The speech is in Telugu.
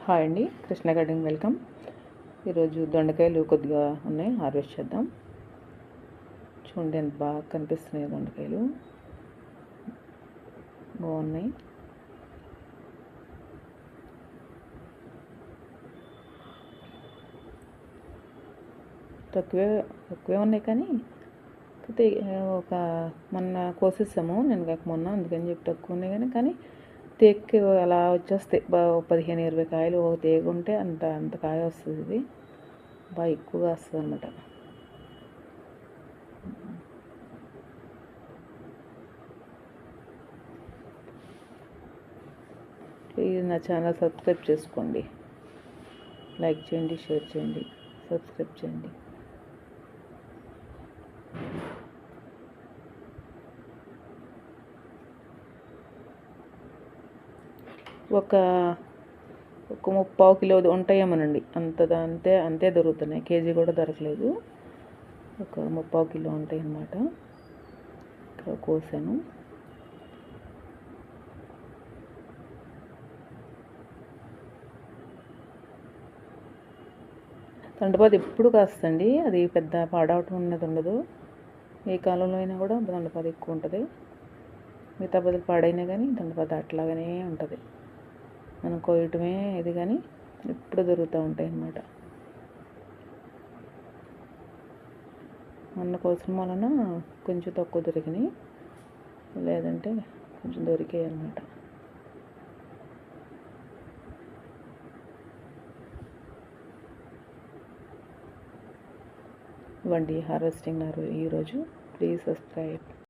హాయ్ అండి, కృష్ణ గార్డెన్ వెల్కమ్. ఈరోజు దొండకాయలు కొద్దిగా ఉన్నాయి, హార్వెస్ట్ చేద్దాం. చూడండి ఎంత బాగా కనిపిస్తున్నాయి, దొండకాయలు బాగున్నాయి. తక్కువే ఉన్నాయి, కానీ ఒక మొన్న కోసేసాము నేను కాక మొన్న, అందుకని చెప్పి తక్కువ ఉన్నాయి. కానీ తేక్కి అలా వచ్చేస్తాయి, 15-20 కాయలు ఒక తీగ ఉంటే అంత కాయ వస్తుంది. ఇది బాగా ఎక్కువగా వస్తుంది అన్నమాట. ప్లీజ్ నా ఛానల్ సబ్స్క్రైబ్ చేసుకోండి, లైక్ చేయండి, షేర్ చేయండి, సబ్స్క్రైబ్ చేయండి. ఒక 3/4 కిలో ఉంటాయేమోనండి, అంతే దొరుకుతున్నాయి. కేజీ కూడా దొరకలేదు, ఒక 3/4 కిలో ఉంటాయి అన్నమాట. ఇక్కడ కోసాను. దొండపాదు ఎప్పుడు కాస్తండి, అది పెద్ద పాడవటం ఉన్నది ఉండదు. ఏ కాలంలో అయినా కూడా దొండపాదు ఎక్కువ ఉంటుంది. మిగతా బదులు పాడైనా కానీ దొండపాదు అట్లాగానే ఉంటుంది. మనం కోయటమే ఇది, కానీ ఎప్పుడు దొరుకుతూ ఉంటాయి అన్నమాట. మొన్న కోసిన వలన కొంచెం తక్కువ దొరికినాయి, లేదంటే కొంచెం దొరికాయి అన్నమాట. ఇవ్వండి హార్వెస్టింగ్ ఈరోజు. Please subscribe.